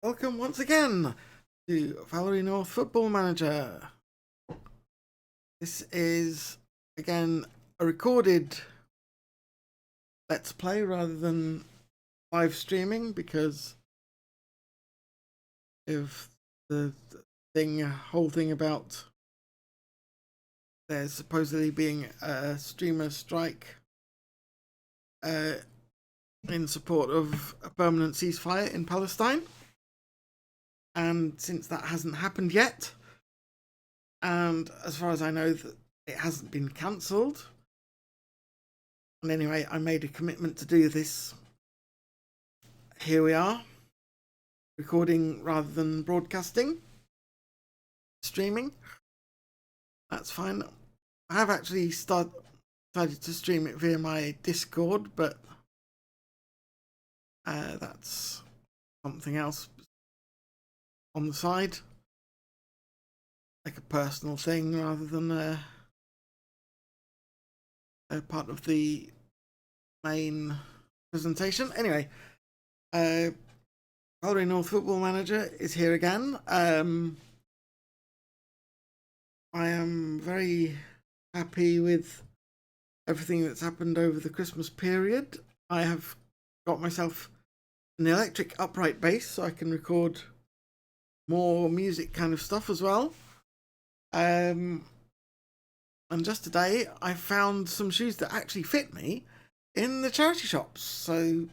Welcome once again to Valery North Football Manager. This is again a recorded Let's Play rather than live streaming because of the whole thing about there supposedly being a streamer strike in support of a permanent ceasefire in Palestine. And since that hasn't happened yet, and as far as I know, that it hasn't been cancelled. And anyway, I made a commitment to do this. Here we are, recording rather than broadcasting, streaming. That's fine. I have actually decided to stream it via my Discord, but that's something else on the side, like a personal thing rather than a part of the main presentation. Anyway, Valery North Football Manager is here again. I am very happy with everything that's happened over the Christmas period. I have got myself an electric upright bass so I can record more music kind of stuff as well. And just today I found some shoes that actually fit me in the charity shops, so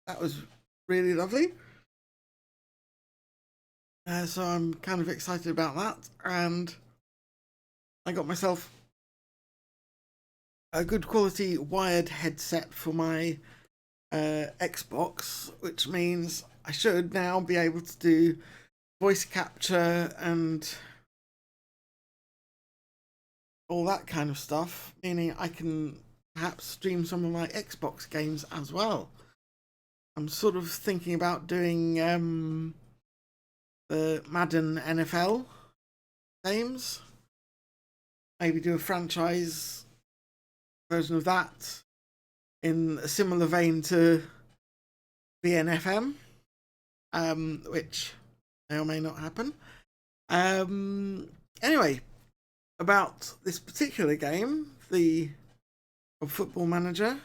that was really lovely. So I'm kind of excited about that, and I got myself a good quality wired headset for my Xbox, which means I should now be able to do voice capture and all that kind of stuff, meaning I can perhaps stream some of my Xbox games as well. I'm sort of thinking about doing the Madden NFL games, maybe do a franchise version of that in a similar vein to VNFM, which may or may not happen. Anyway, about this particular game, the Football Manager,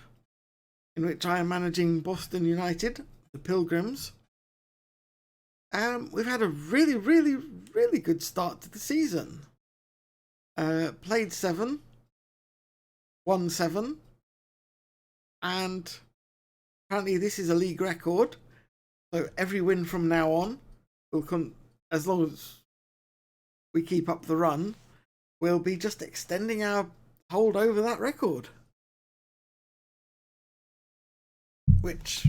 in which I am managing Boston Utd, the Pilgrims. We've had a really good start to the season. Played 7, won 7, and apparently this is a league record. So every win from now on will come, as long as we keep up the run, we'll be just extending our hold over that record, which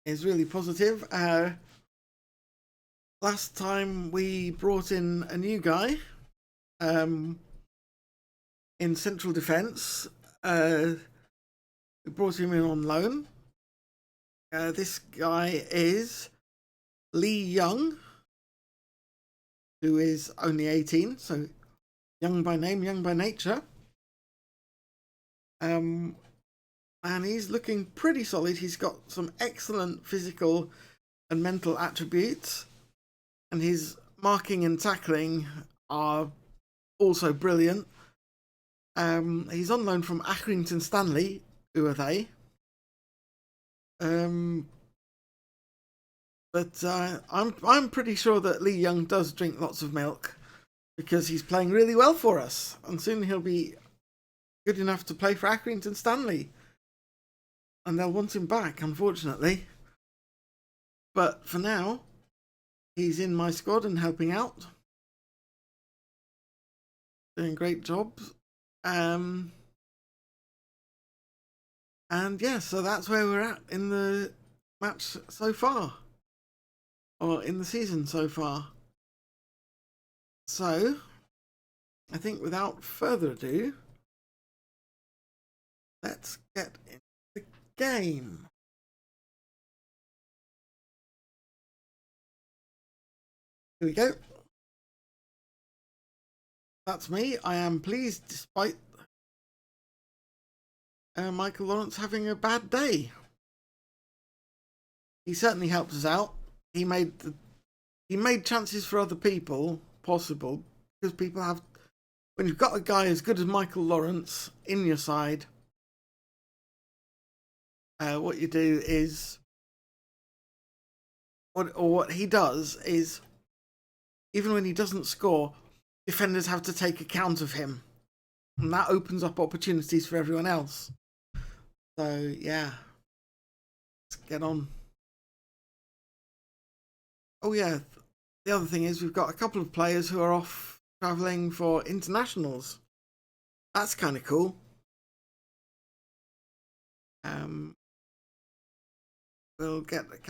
is really positive. Last time we brought in a new guy in central defence. We brought him in on loan. This guy is Lee Young, who is only 18, so young by name, young by nature. And he's looking pretty solid. He's got some excellent physical and mental attributes, and his marking and tackling are also brilliant. He's on loan from Atkinson Stanley. Who are they? But I'm pretty sure that Lee Young does drink lots of milk because he's playing really well for us, and soon he'll be good enough to play for Atkinson Stanley, and they'll want him back, unfortunately. But for now, he's in my squad and helping out, doing great jobs. And yeah, so that's where we're at in the match so far, or in the season so far. So I think without further ado, let's get into the game. Here we go. That's me. I am pleased despite Michael Lawrence having a bad day. He certainly helps us out. he made chances for other people possible, because people have, when you've got a guy as good as Michael Lawrence in your side, what you do is, what he does is, even when he doesn't score, defenders have to take account of him, and that opens up opportunities for everyone else. So yeah, let's get on. Oh yeah, the other thing is we've got a couple of players who are off travelling for internationals. That's kind of cool. We'll get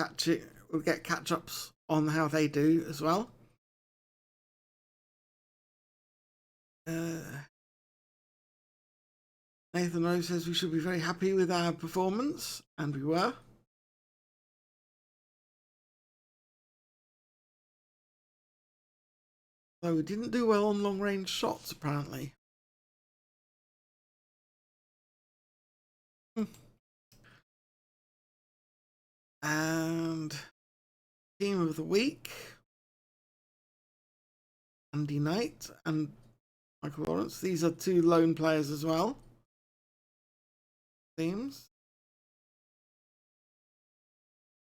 catch ups on how they do as well. Nathan Rose says we should be very happy with our performance, and we were. Though we didn't do well on long range shots, apparently. And team of the week, Andy Knight and Michael Lawrence. These are two lone players as well. Themes.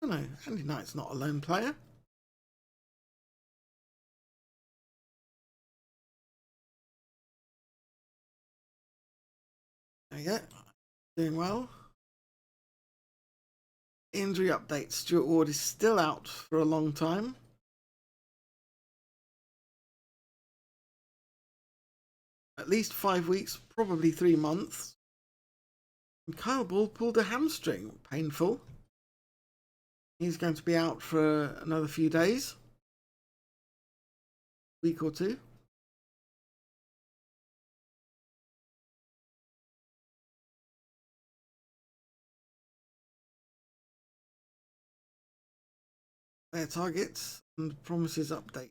Oh no, Andy Knight's not a lone player. There you go. Doing well. Injury update. Stuart Ward is still out for a long time. At least 5 weeks, probably 3 months. And Kyle Ball pulled a hamstring. Painful. He's going to be out for another few days. Week or two. Their targets and promises update.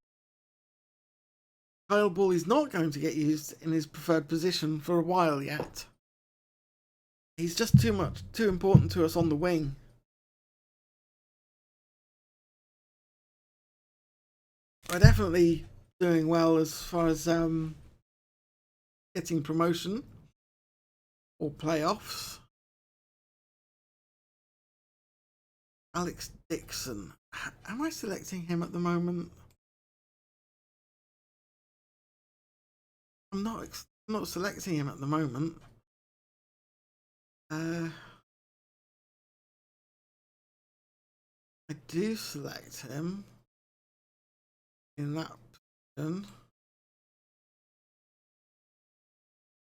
Kyle Ball is not going to get used in his preferred position for a while yet. He's just too important to us on the wing. We're definitely doing well as far as getting promotion or playoffs. Alex Dixon. Am I selecting him at the moment? I'm not selecting him at the moment. I do select him in that position.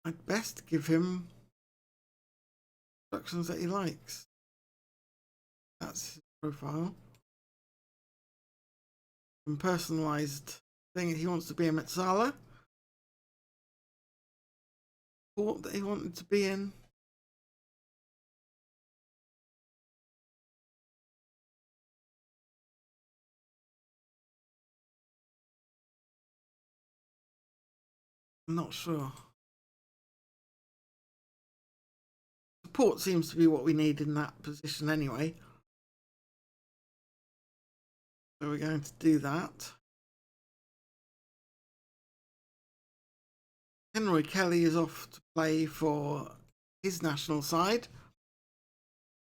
I'd best give him instructions that he likes. That's his profile. And personalised thing, he wants to be a Metsala. What that he wanted to be in. I'm not sure. Support seems to be what we need in that position anyway. So we're going to do that. Henry Kelly is off to play for his national side.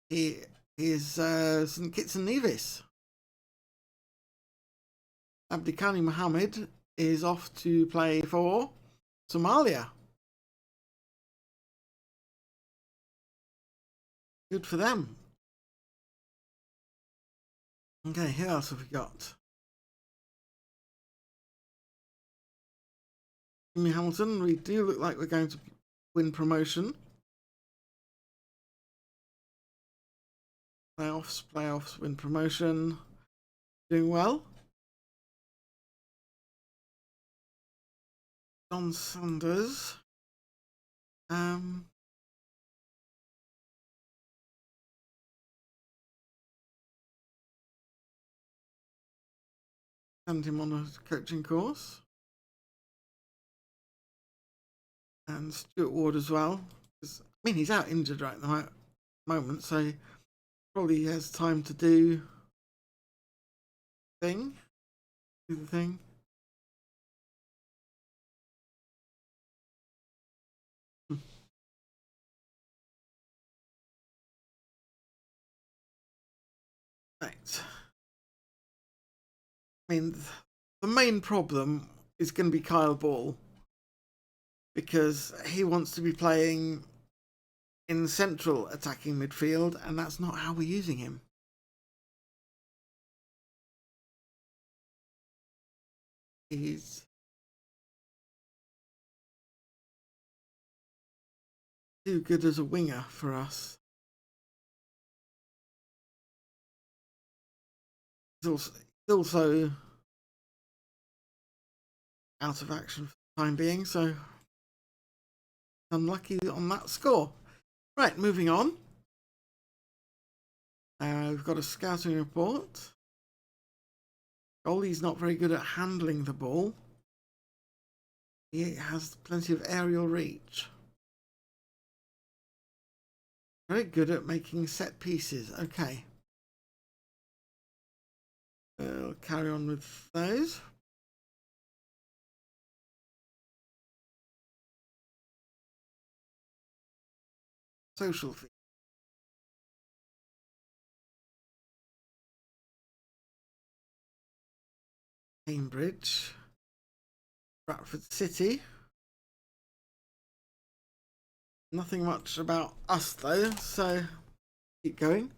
He is St Kitts and Nevis. Abdikani Mohammed is off to play for Somalia. Good for them. Okay, who else have we got? Jimmy Hamilton, we do look like we're going to win promotion. Playoffs, win promotion. Doing well. John Sanders. Send him on a coaching course. And Stuart Ward as well. I mean, he's out injured right at the moment, so probably has time to do thing. Do the thing. Right. I mean, the main problem is going to be Kyle Ball, because he wants to be playing in central attacking midfield, and that's not how we're using him. He's too good as a winger for us. He's also out of action for the time being, so unlucky on that score. Right, moving on. We've got a scouting report. Goalie's not very good at handling the ball. He has plenty of aerial reach. Very good at making set pieces. Okay. We'll carry on with those. Social feed. Cambridge. Bradford City. Nothing much about us though, so keep going.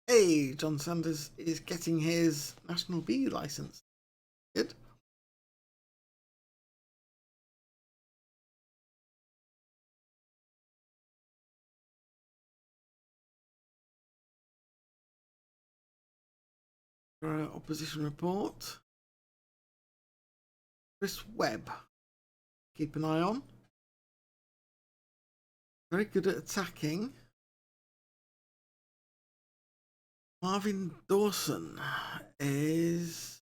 Hey, John Sanders is getting his National B license. Good. Opposition report. Chris Webb. Keep an eye on. Very good at attacking. Marvin Dawson is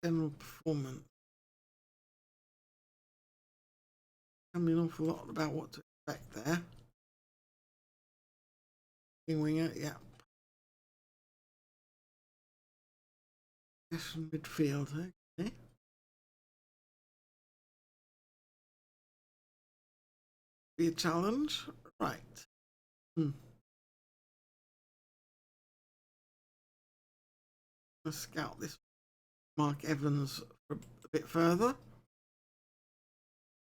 general performance. Tell me an awful lot about what to expect there. Winger, yeah. Midfield, okay. Be a challenge, right? Let's scout this Mark Evans for a bit further.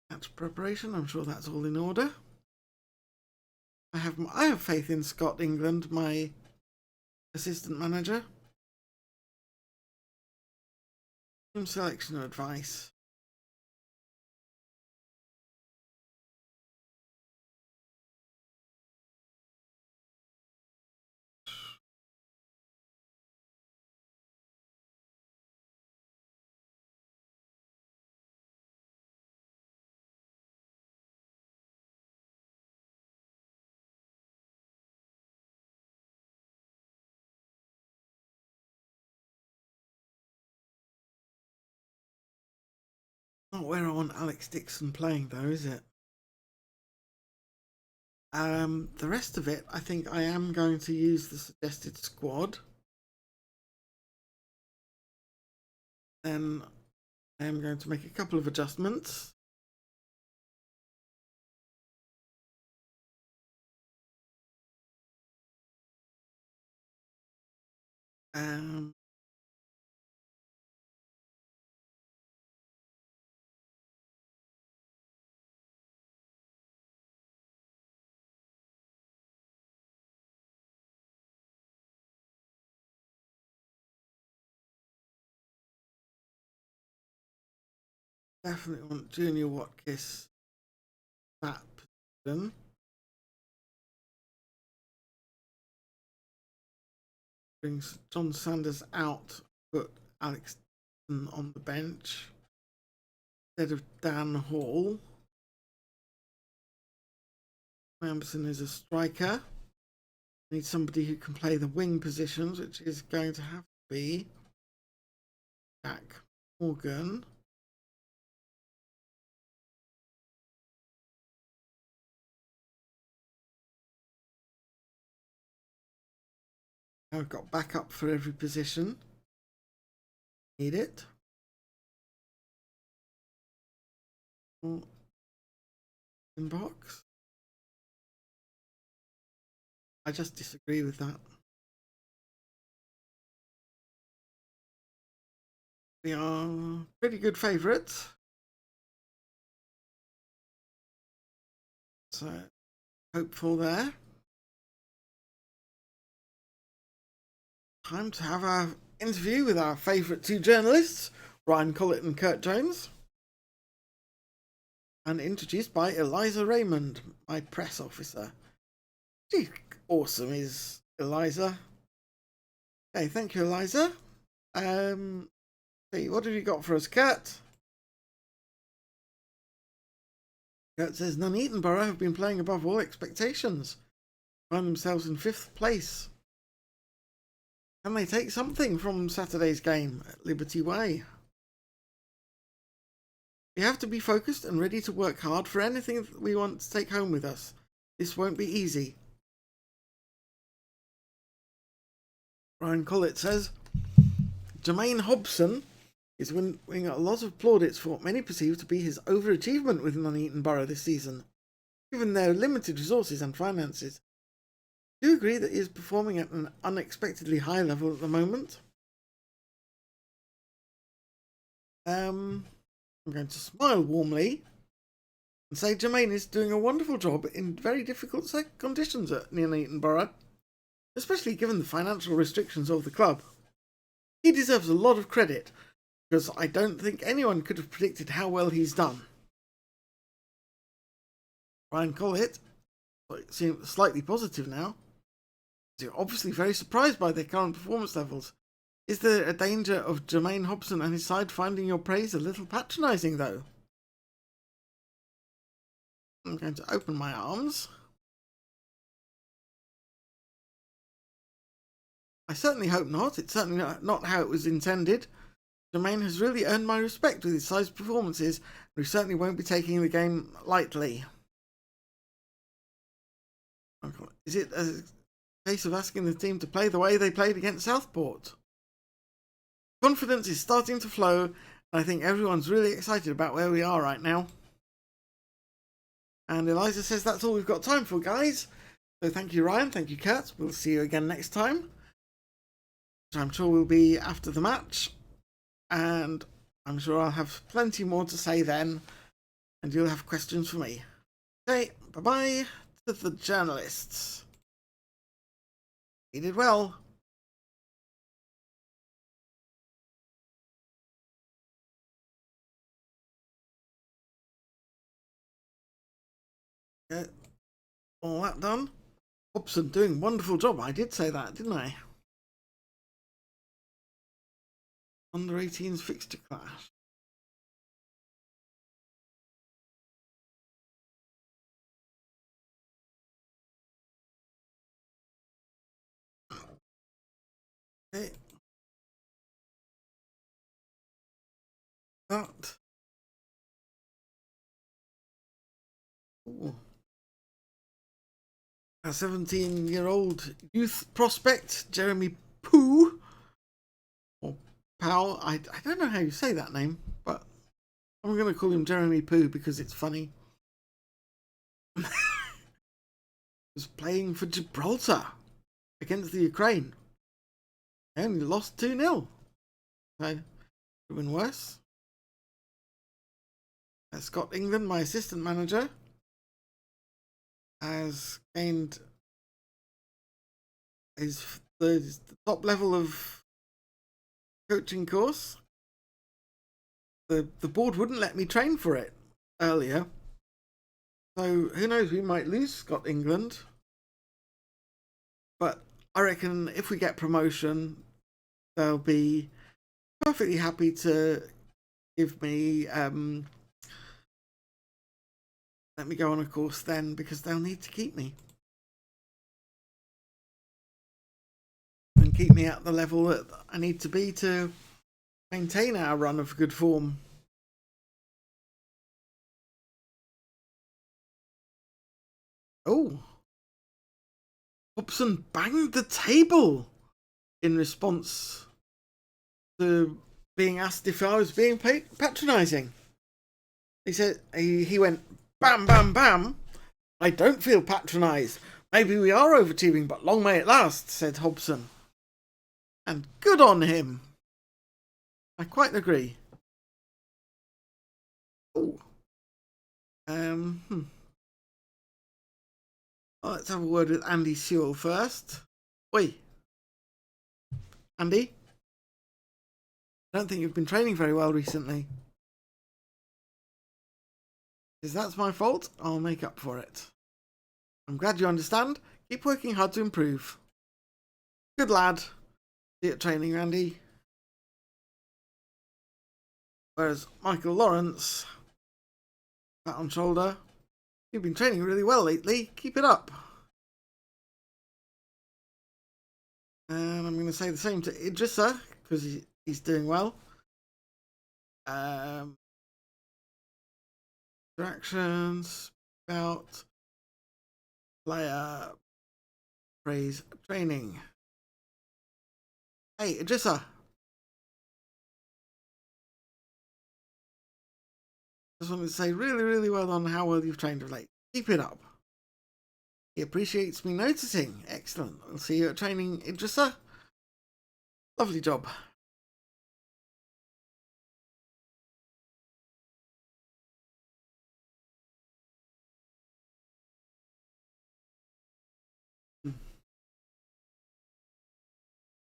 Match preparation. I'm sure that's all in order. I have faith in Scott England, my assistant manager. Team selection advice. Not where I want Alex Dixon playing though, is it? The rest of it, I think I am going to use the suggested squad. Then I am going to make a couple of adjustments. Definitely want Junior Watkins that position. Brings John Sanders out, put Alex on the bench instead of Dan Hall. Amberson is a striker. Need somebody who can play the wing positions, which is going to have to be Jack Morgan. I've got backup for every position. Need it. Inbox. I just disagree with that. We are pretty good favourites. So, hopeful there. Time to have our interview with our favourite two journalists, Ryan Collett and Kurt Jones. And introduced by Eliza Raymond, my press officer. She's awesome, is Eliza. Hey, thank you, Eliza. See, what have you got for us, Kurt? Kurt says Nuneaton Borough have been playing above all expectations. Find themselves in 5th place. Can they take something from Saturday's game at Liberty Way? We have to be focused and ready to work hard for anything that we want to take home with us. This won't be easy. Ryan Collett says Jermaine Hobson is winning a lot of plaudits for what many perceive to be his overachievement with Nuneaton Borough this season, given their limited resources and finances. Do you agree that he is performing at an unexpectedly high level at the moment? I'm going to smile warmly and say Jermaine is doing a wonderful job in very difficult conditions at Nuneaton Borough, especially given the financial restrictions of the club. He deserves a lot of credit, because I don't think anyone could have predicted how well he's done. Ryan Collett seems slightly positive now. You're obviously very surprised by their current performance levels. Is there a danger of Jermaine Hobson and his side finding your praise a little patronising, though? I'm going to open my arms. I certainly hope not. It's certainly not how it was intended. Jermaine has really earned my respect with his side's performances, and we certainly won't be taking the game lightly. Is it a case of asking the team to play the way they played against Southport? Confidence is starting to flow, and I think everyone's really excited about where we are right now. And Eliza says that's all we've got time for, guys. So thank you, Ryan. Thank you, Kurt. We'll see you again next time, which I'm sure will be after the match. And I'm sure I'll have plenty more to say then, and you'll have questions for me. Okay, bye-bye to the journalists. You did well. Get all that done. Hobson doing a wonderful job. I did say that, didn't I? Under 18s fixture clash. Okay. That. Ooh. A 17-year-old youth prospect, Jeremy Poo, or Powell. I don't know how you say that name, but I'm going to call him Jeremy Poo because it's funny. Was playing for Gibraltar against the Ukraine. They only lost 2-0. So, could have been worse. Scott England, my assistant manager, has gained the top level of coaching course. The board wouldn't let me train for it earlier. So who knows, we might lose Scott England. But I reckon if we get promotion, they'll be perfectly happy to give me let me go on a course then, because they'll need to keep me. and keep me at the level that I need to be to maintain our run of good form. Oh, Hobson banged the table in response to being asked if I was being patronising. He said, he went, bam, bam, bam. I don't feel patronised. Maybe we are overachieving, but long may it last, said Hobson. And good on him. I quite agree. Oh. Let's have a word with Andy Sewell first. Oi. Andy? I don't think you've been training very well recently. If that's my fault, I'll make up for it. I'm glad you understand. Keep working hard to improve. Good lad. See you at training, Andy. Whereas Michael Lawrence, pat on shoulder. You've been training really well lately. Keep it up. And I'm going to say the same to Idrissa, because he's doing well. Interactions, about player, praise, training. Hey, Idrissa. Just wanted to say really, really well done how well you've trained of late. Keep it up. He appreciates me noticing. Excellent. I'll see you at training, Idrissa. Lovely job.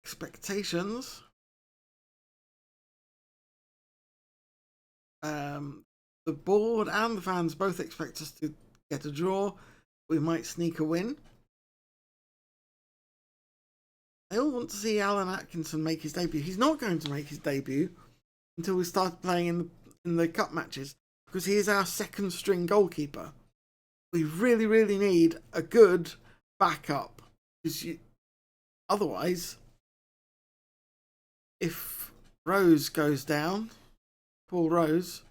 Expectations. The board and the fans both expect us to get a draw. We might sneak a win. They all want to see Alan Atkinson make his debut. He's not going to make his debut until we start playing in the cup matches, because he is our second string goalkeeper. We really, really need a good backup, because otherwise, if Rose goes down, Paul Rose,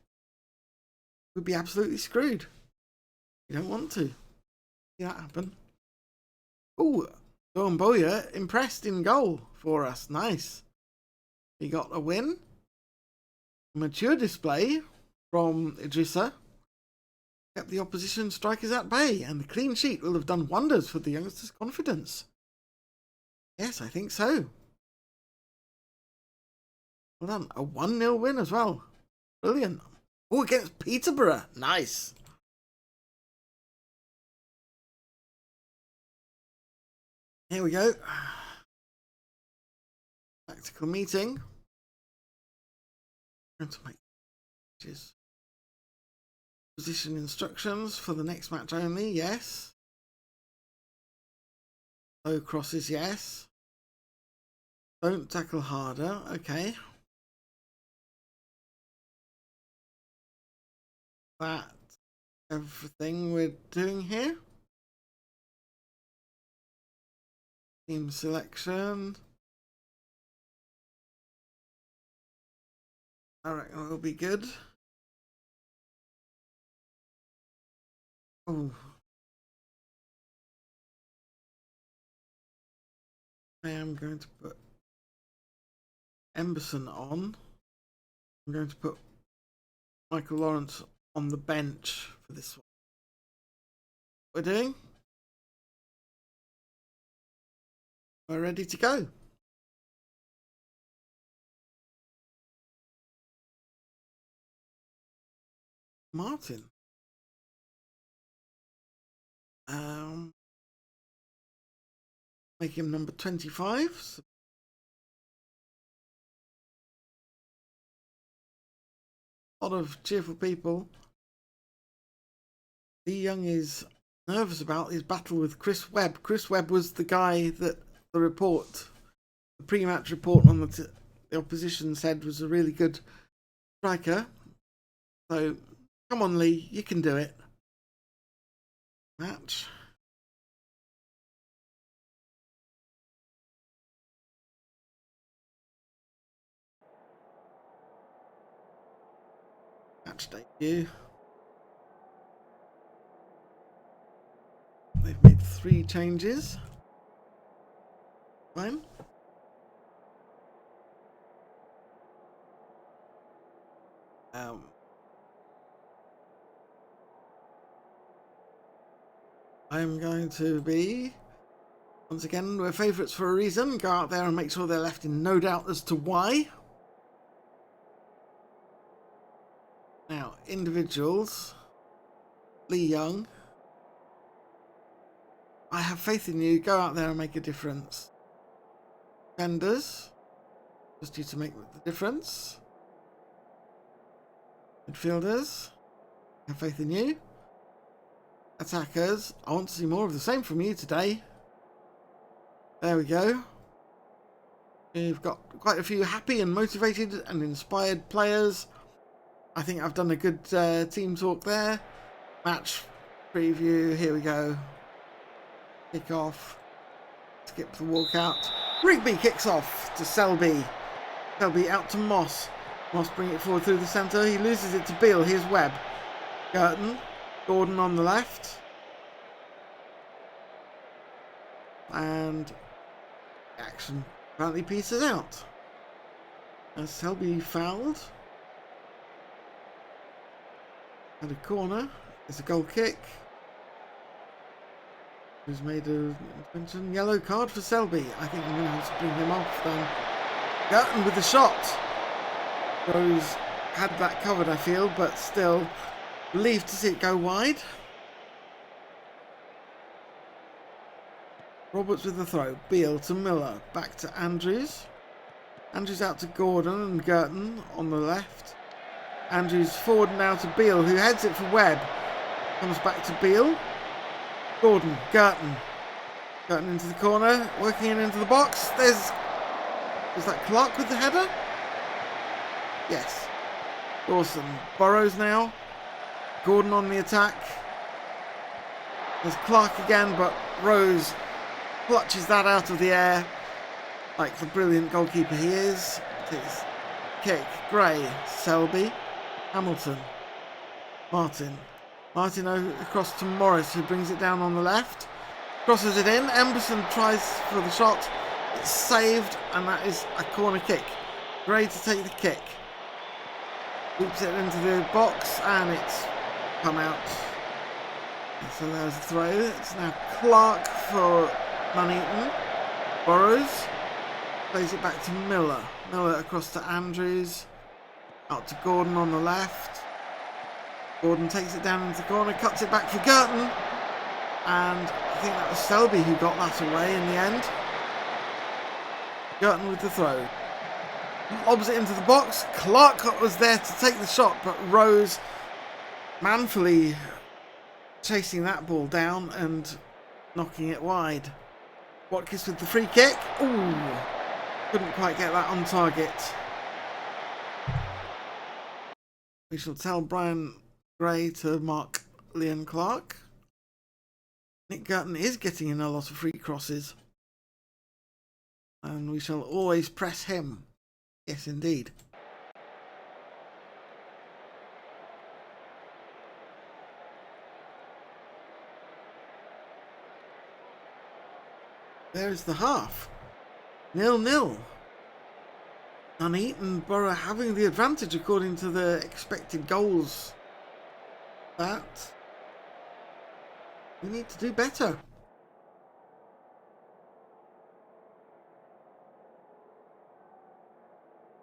we'd be absolutely screwed. You don't want to see that happen. Oh, Boya impressed in goal for us. Nice. He got a win. Mature display from Idrissa. Kept the opposition strikers at bay, and the clean sheet will have done wonders for the youngsters' confidence. Yes, I think so. Well done. A 1-0 win as well. Brilliant. Oh, against Peterborough. Nice. Here we go. Tactical meeting. Going to make changes. Position instructions for the next match only. Yes. Low crosses. Yes. Don't tackle harder. Okay. That's everything we're doing here. Team selection. I reckon it'll be good. Oh. I am going to put Emberson on. I'm going to put Michael Lawrence on the bench for this one. We're doing? We're ready to go. Martin. Make him number 25. A lot of cheerful people. Lee Young is nervous about his battle with Chris Webb. Chris Webb was the guy that the pre-match report on the opposition said was a really good striker. So, come on, Lee, you can do it. Match. match debut. They've made 3 changes. Fine. I'm going to be, once again, we're favourites for a reason. Go out there and make sure they're left in no doubt as to why. Now, individuals. Lee Young. I have faith in you. Go out there and make a difference. Defenders. Just you to make the difference. Midfielders. I have faith in you. Attackers. I want to see more of the same from you today. There we go. We've got quite a few happy and motivated and inspired players. I think I've done a good team talk there. Match preview. Here we go. Kick off. Skip the walkout. Rigby kicks off to Selby. Selby out to Moss. Moss bring it forward through the centre. He loses it to Beale. Here's Webb. Girton. Gordon on the left. And action apparently pieces out. As Selby fouled. Had a corner. It's a goal kick. Who's made a intention yellow card for Selby. I think I'm going to have to bring him off then. Girton with the shot. Rose had that covered, I feel, but still relieved to see it go wide. Roberts with the throw. Beale to Miller. Back to Andrews. Andrews out to Gordon and Girton on the left. Andrews forward now to Beale, who heads it for Webb. Comes back to Beale. Gordon. Girton. Girton into the corner. Working in into the box. Is that Clark with the header? Yes. Dawson. Burrows now. Gordon on the attack. There's Clark again, but Rose clutches that out of the air like the brilliant goalkeeper he is. Takes kick. Gray. Selby. Hamilton. Martin. Martin across to Morris, who brings it down on the left. Crosses it in. Emberson tries for the shot. It's saved, and that is a corner kick. Gray to take the kick. Loops it into the box, and it's come out. And so there's a throw. It's now Clark for Nuneaton. Burrows. Plays it back to Miller. Miller across to Andrews. Out to Gordon on the left. Gordon takes it down into the corner, cuts it back for Girton. And I think that was Selby who got that away in the end. Girton with the throw. Lobs it into the box. Clark was there to take the shot, but Rose manfully chasing that ball down and knocking it wide. Watkins with the free kick. Ooh, couldn't quite get that on target. We shall tell Brian Gray to mark Liam Clark. Nick Girton is getting in a lot of free crosses. And we shall always press him. Yes, indeed. There's the half. 0-0. Nuneaton Borough having the advantage according to the expected goals. That we need to do better.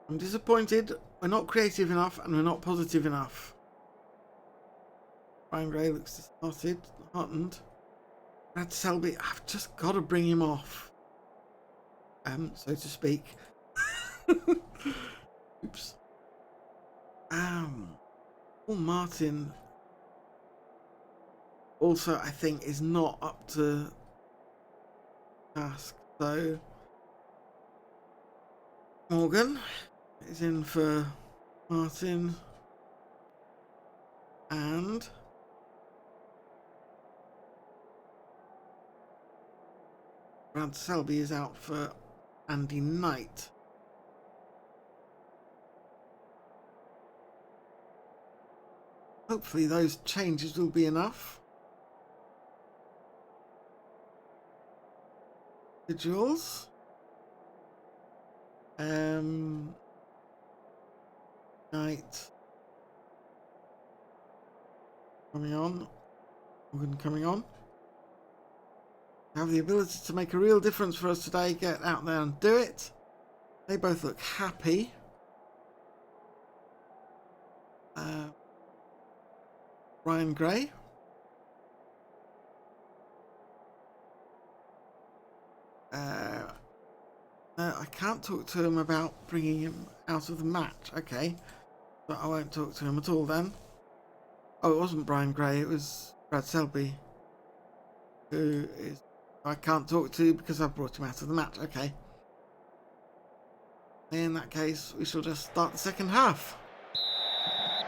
I'm disappointed. We're not creative enough and we're not positive enough. Brian Gray looks disheartened. Brad Selby, I've just got to bring him off. So to speak. Oops. Paul Martin also, I think, is not up to task. So Morgan is in for Martin, and Brad Selby is out for Andy Knight. Hopefully those changes will be enough. Individuals. Knight. Coming on. Morgan coming on. Have the ability to make a real difference for us today. Get out there and do it. They both look happy. Ryan Gray. I can't talk to him about bringing him out of the match. Okay. But I won't talk to him at all then. Oh, it wasn't Brian Gray. It was Brad Selby. Who is... I can't talk to because I brought him out of the match. Okay. In that case, we shall just start the second half.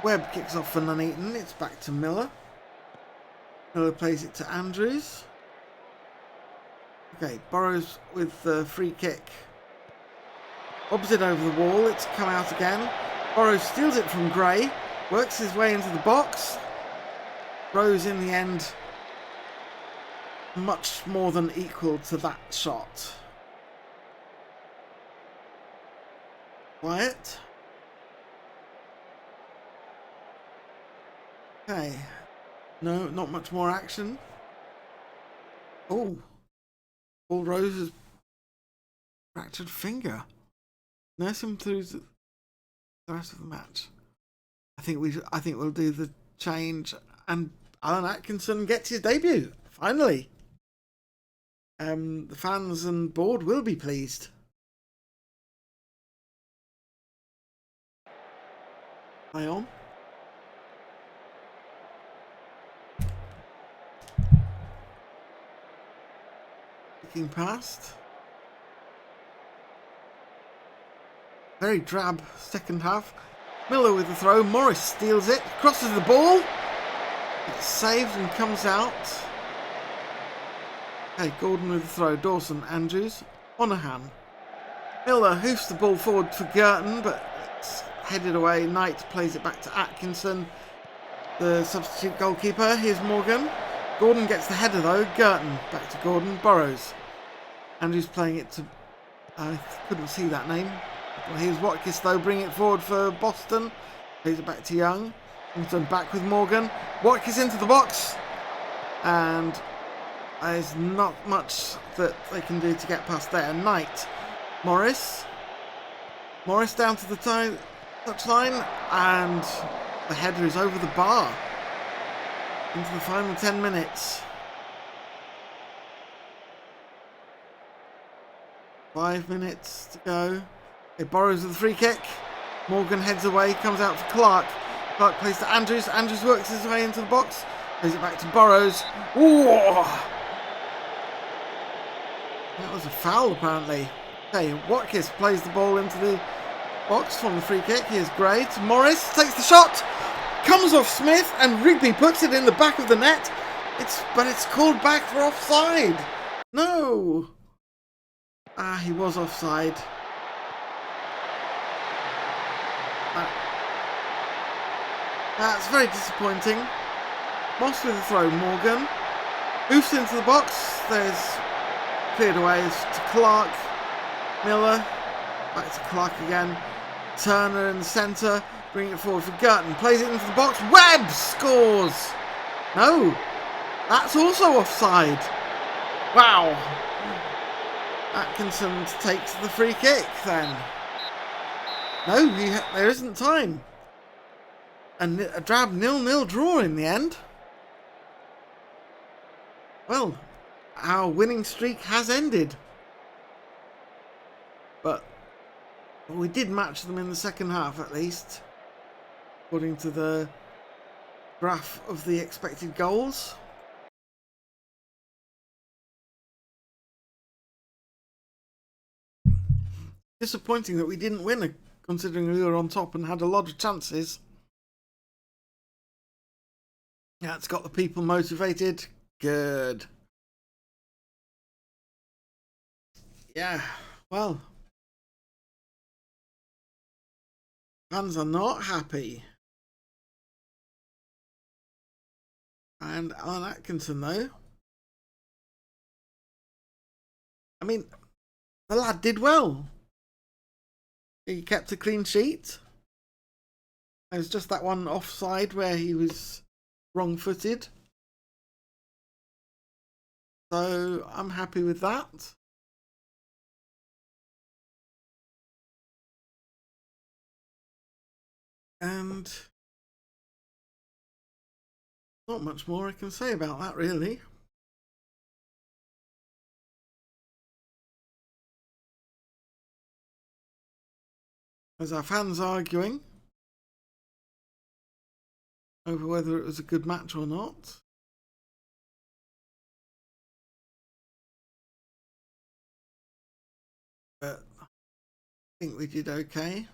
Webb kicks off for Nuneaton. It's back to Miller. Miller plays it to Andrews. Okay, Burrows with the free kick. Bobs it over the wall. It's come out again. Burrows steals it from Gray. Works his way into the box. Rose in the end much more than equal to that shot. Wyatt. Okay. No, not much more action. Oh. Paul Rose's fractured finger. Nurse him through the rest of the match. I think we'll do the change, and Alan Atkinson gets his debut finally. The fans and board will be pleased. Play on. Looking past. Very drab second half. Miller with the throw. Morris steals it. Crosses the ball. It's saved and comes out. Okay, Gordon with the throw. Dawson, Andrews, Monahan. Miller hoofs the ball forward for Girton, but it's headed away. Knight plays it back to Atkinson, the substitute goalkeeper. Here's Morgan. Gordon gets the header though. Girton back to Gordon. Burrows. Andrews playing it to... I couldn't see that name. Well, here's Watkins though, bringing it forward for Boston. Plays it back to Young. Kingston back with Morgan. Watkins into the box. And there's not much that they can do to get past there. Knight. Morris. Morris down to the touchline. And the header is over the bar. Into the final 10 minutes. 5 minutes to go. It borrows with the free kick. Morgan heads away, comes out for Clark. Clark plays to Andrews. Andrews works his way into the box. Plays it back to Burrows. Ooh! That was a foul apparently. Okay, Watkins plays the ball into the box from the free kick. Here's Gray to Morris. Takes the shot. Comes off Smith and Rigby puts it in the back of the net. But it's called back for offside. No! Ah, he was offside. That's very disappointing. Moss with the throw. Morgan hoofs into the box. There's cleared away to Clark. Miller back to Clark again. Turner in the centre. Bring it forward for Girton. Plays it into the box. Webb scores. No, that's also offside. Wow. Atkinson takes the free kick then. No, there isn't time. And a drab 0-0 draw in the end. Well, our winning streak has ended. But we did match them in the second half at least, according to the graph of the expected goals. Disappointing that we didn't win, considering we were on top and had a lot of chances. That's got the people motivated. Good. Yeah, well, fans are not happy. And Alan Atkinson, though. I mean, the lad did well. He kept a clean sheet. It was just that one offside where he was wrong-footed. So I'm happy with that. And not much more I can say about that, really. There's our fans arguing over whether it was a good match or not. But I think we did okay.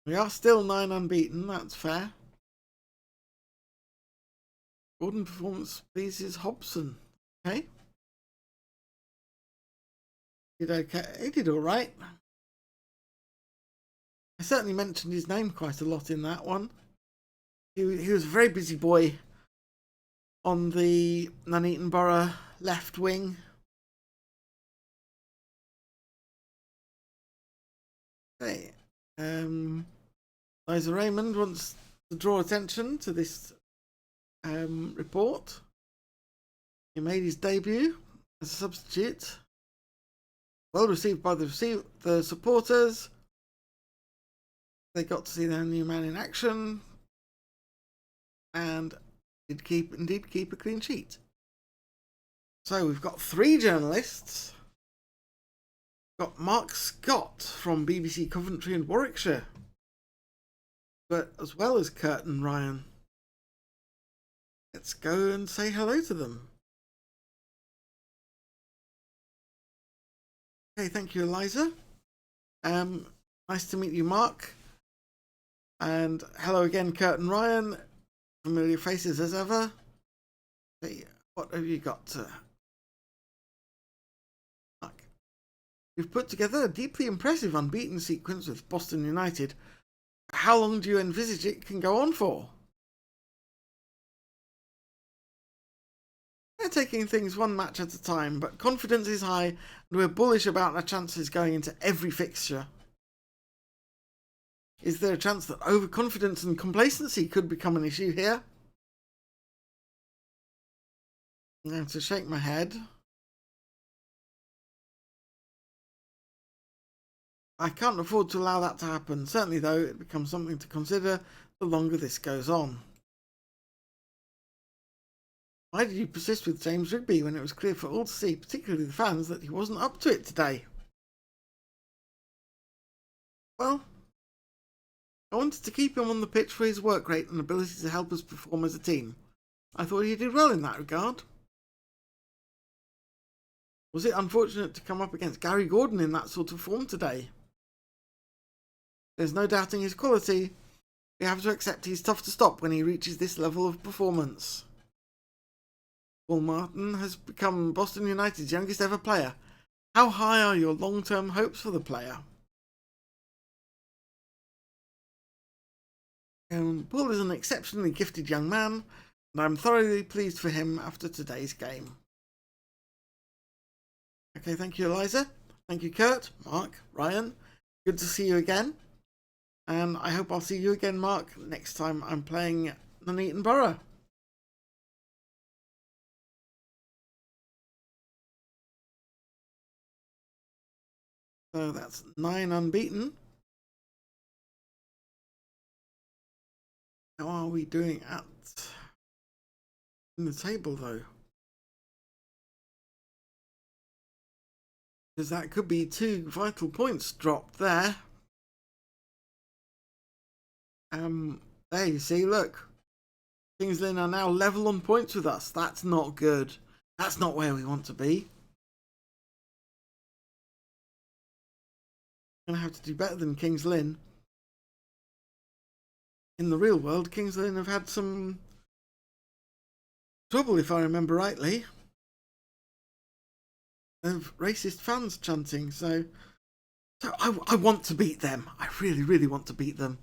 We are still 9 unbeaten, that's fair. Gordon performance pleases Hobson. Okay. Did okay. He did alright. I certainly mentioned his name quite a lot in that one. He was a very busy boy on the Nuneaton Borough left wing. Okay. Liza Raymond wants to draw attention to this report. He made his debut as a substitute. Well received by the supporters. They got to see their new man in action. And did indeed keep a clean sheet. So we've got 3 journalists. We've got Mark Scott from BBC Coventry and Warwickshire. But as well as Kurt and Ryan. Let's go and say hello to them. Okay, thank you, Eliza. Nice to meet you, Mark. And hello again, Kurt and Ryan. Familiar faces as ever. Hey, what have you got? Mark. You've put together a deeply impressive unbeaten sequence with Boston United. How long do you envisage it can go on for? We're taking things one match at a time, but confidence is high and we're bullish about our chances going into every fixture. Is there a chance that overconfidence and complacency could become an issue here? I'm going to shake my head. I can't afford to allow that to happen. Certainly, though, it becomes something to consider the longer this goes on. Why did you persist with James Rigby when it was clear for all to see, particularly the fans, that he wasn't up to it today? Well, I wanted to keep him on the pitch for his work rate and ability to help us perform as a team. I thought he did well in that regard. Was it unfortunate to come up against Gary Gordon in that sort of form today? There's no doubting his quality. We have to accept he's tough to stop when he reaches this level of performance. Paul Martin has become Boston United's youngest ever player. How high are your long-term hopes for the player? Paul is an exceptionally gifted young man, and I'm thoroughly pleased for him after today's game. Okay, thank you, Eliza. Thank you, Kurt, Mark, Ryan. Good to see you again. And I hope I'll see you again, Mark, next time I'm playing Nuneaton Borough. So that's 9 unbeaten. How are we doing in the table, though? Because that could be 2 vital points dropped there. There you see, look. Kings Lynn are now level on points with us. That's not good. That's not where we want to be. We're going to have to do better than Kings Lynn. In the real world, Kings Lynn have had some trouble, if I remember rightly, of racist fans chanting. So I want to beat them. I really, really want to beat them.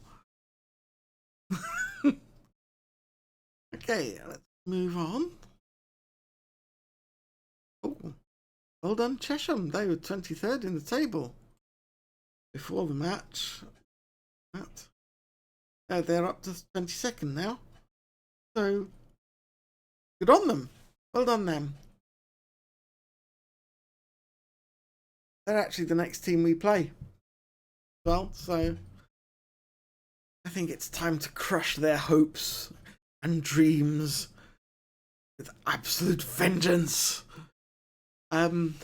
Okay, let's move on. Oh, well done, Chesham. They were 23rd in the table before the match. They're up to 22nd now. So, good on them. Well done, them. They're actually the next team we play. Well, so I think it's time to crush their hopes and dreams with absolute vengeance. Something.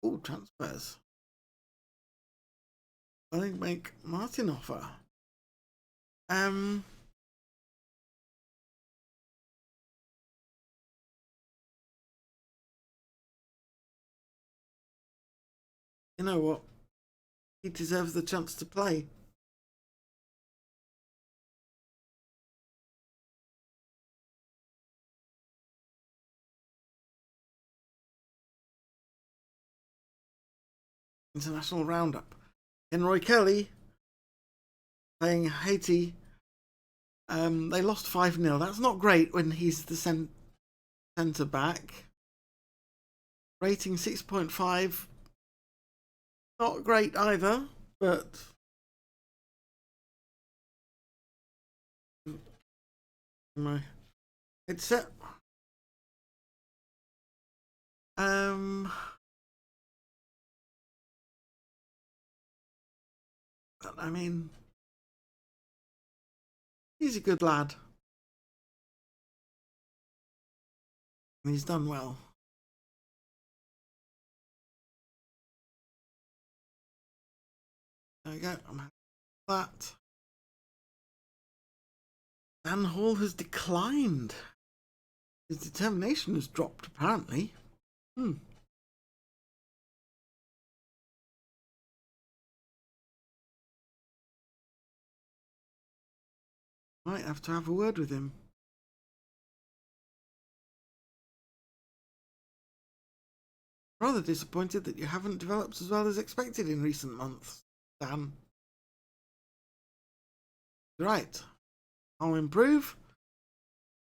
Oh, transfers. I make Martin offer. You know what? He deserves the chance to play. International roundup. Roy Kelly playing Haiti. They lost 5-0. That's not great when he's the centre back. Rating 6.5. Not great either, but my headset. But I mean, he's a good lad. He's done well. There we go. I'm happy with that. Dan Hall has declined. His determination has dropped, apparently. Might have to have a word with him. Rather disappointed that you haven't developed as well as expected in recent months, Dan. Right. I'll improve.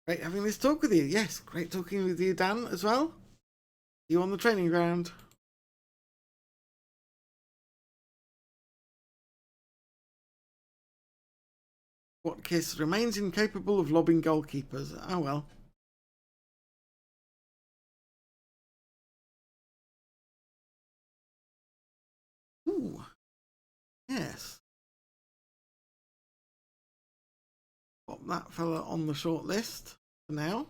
Great having this talk with you. Yes, great talking with you, Dan, as well. You on the training ground. Watkins remains incapable of lobbing goalkeepers. Oh well. Ooh. Yes. Pop that fella on the short list for now.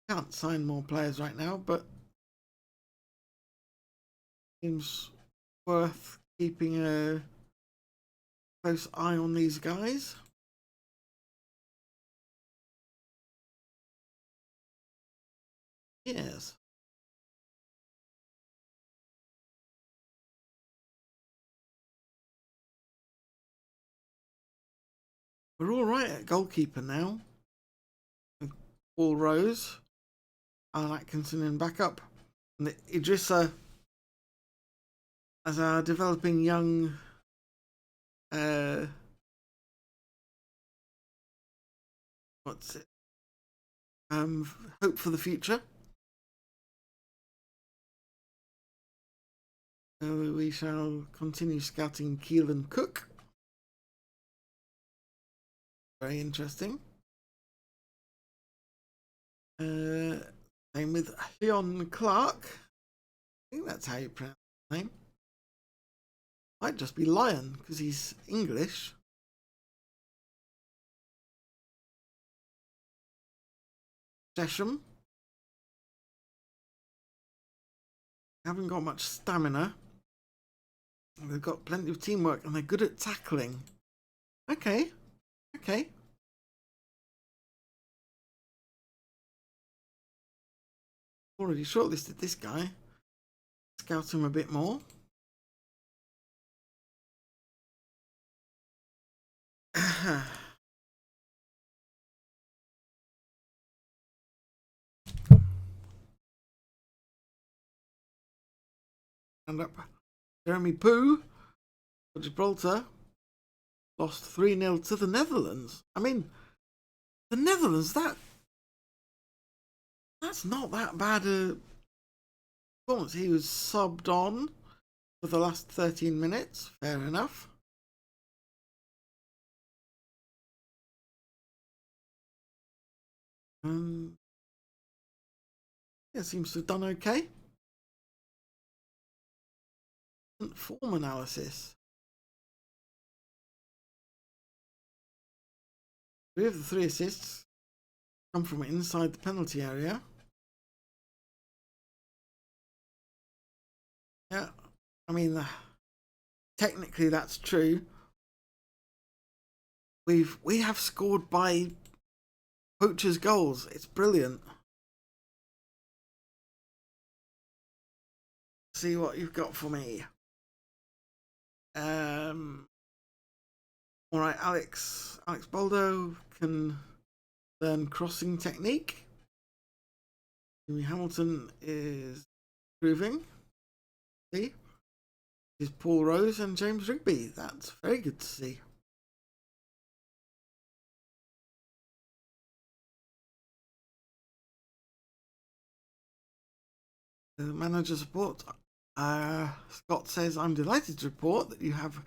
Can't sign more players right now, but seems worth keeping a close eye on these guys. Yes. We're all right at goalkeeper now. Paul Rose and Atkinson in backup. And Idrissa as our developing young what's it? Hope for the future. We shall continue scouting Keelan Cook. Very interesting. Same with Leon Clark. I think that's how you pronounce his name. Might just be Lion because he's English. Chesham. Haven't got much stamina. They've got plenty of teamwork and they're good at tackling. Okay. Already shortlisted this guy. Scout him a bit more. And up Jeremy Poo for Gibraltar. lost 3-0 to the Netherlands. I mean, the Netherlands, that's not that bad a performance. He was subbed on for the last 13 minutes. Fair enough. Yeah, seems to have done okay. Form analysis. 3 of the 3 assists come from inside the penalty area. Yeah, I mean, technically that's true. We have scored by poachers' goals. It's brilliant. See what you've got for me. All right, Alex Boldo can learn crossing technique. Jimmy Hamilton is improving. See, is Paul Rose and James Rigby. That's very good to see. The manager support. Scott says, I'm delighted to report that you have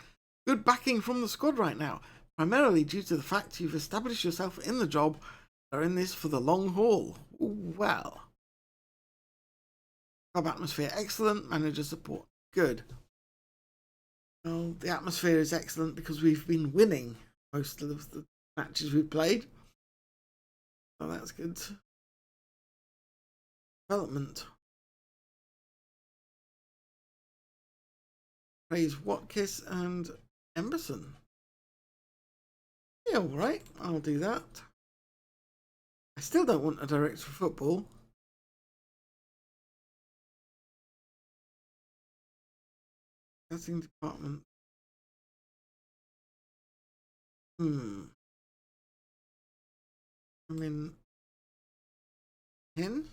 good backing from the squad right now, primarily due to the fact you've established yourself in the job and are in this for the long haul. Well, club atmosphere excellent, manager support good. Well, the atmosphere is excellent because we've been winning most of the matches we've played. So that's good. Development. Praise Watkis and Emberson. Yeah, alright, I'll do that. I still don't want a director of football. Scouting department. I mean, Hin?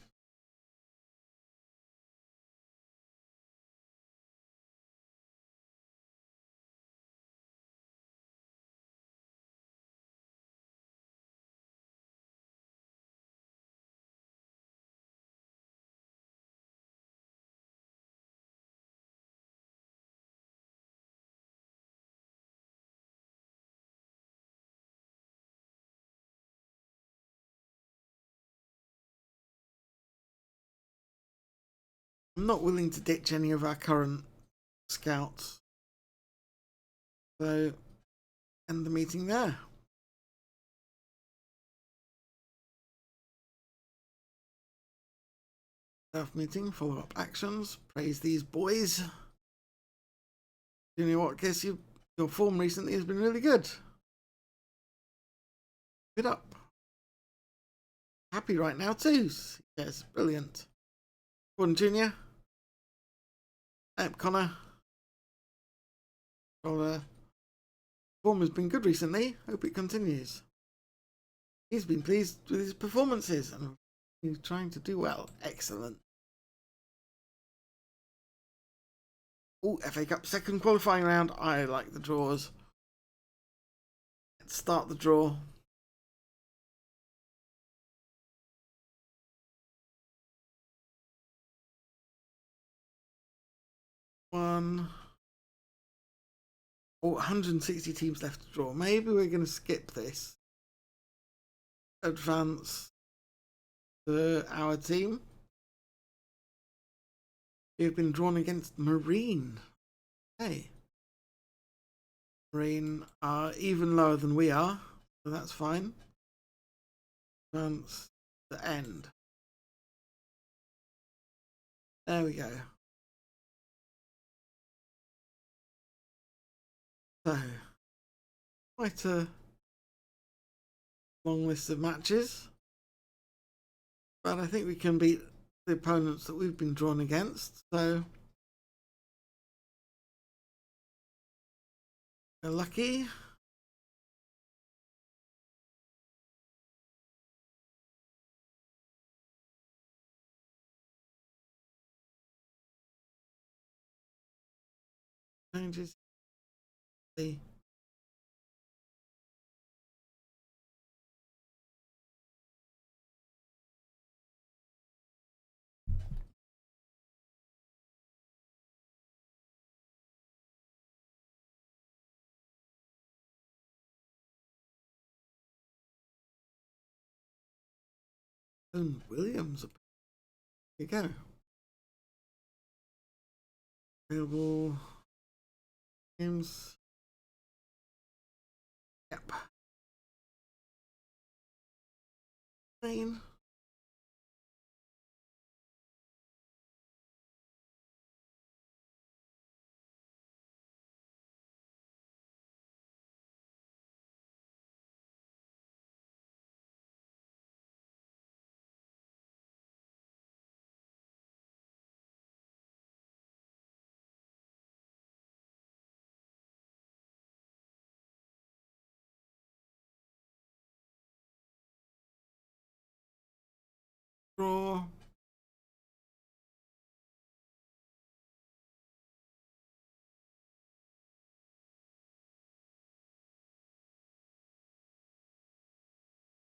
I'm not willing to ditch any of our current scouts. So, end the meeting there. Staff meeting, follow up actions, praise these boys. You know what, guess your form recently has been really good. Good up. Happy right now too. Yes, brilliant. Gordon Jr. Connor. Well, form has been good recently. Hope it continues. He's been pleased with his performances and he's trying to do well. Excellent. Oh, FA Cup second qualifying round. I like the draws. Let's start the draw. One. Oh, 160 teams left to draw. Maybe we're going to skip this. Advance to our team. We've been drawn against Marine. Hey. Marine are even lower than we are, so that's fine. Advance to end. There we go. So, quite a long list of matches, but I think we can beat the opponents that we've been drawn against, so we're lucky. Changes. Owen Williams. There you go. Available games. Yep. Main. Draw.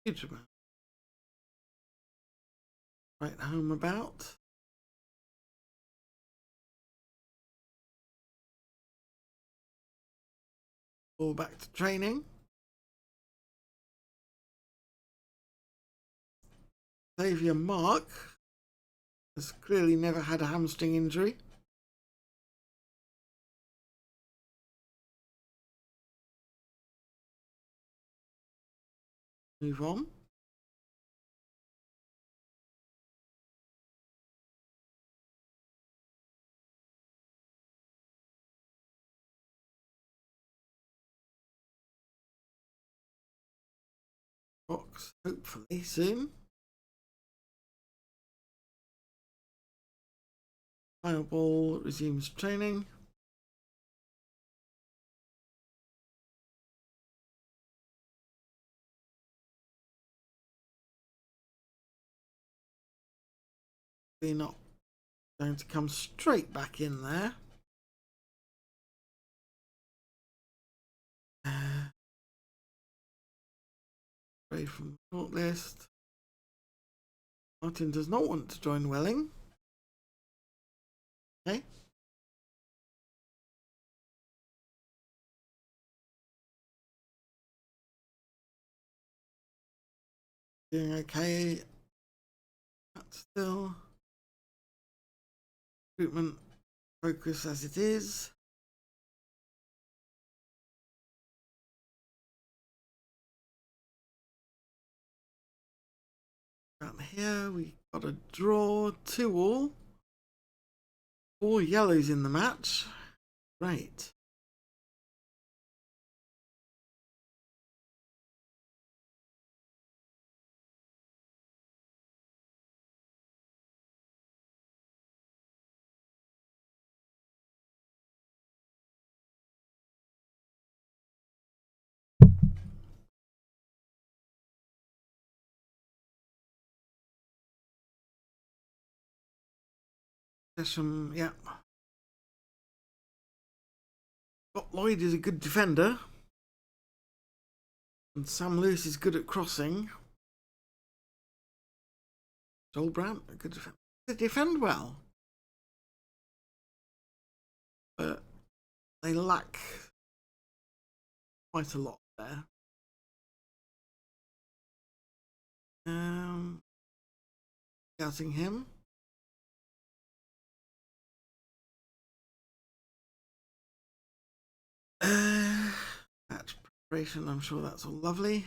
Huge amount. Right home about. All back to training. Xavier Mark has clearly never had a hamstring injury. Move on. Box hopefully soon. Fireball resumes training. They're not going to come straight back in there. Away from the shortlist. Martin does not want to join Welling. Okay. Doing okay. That's still recruitment focus as it is. Down here we got a draw, 2-all. 4 yellows in the match. Great. Session, yeah. Scott Lloyd is a good defender. And Sam Lewis is good at crossing. Joel Brandt, a good defender. They defend well. But they lack quite a lot there. Scouting him. Match preparation, I'm sure that's all lovely.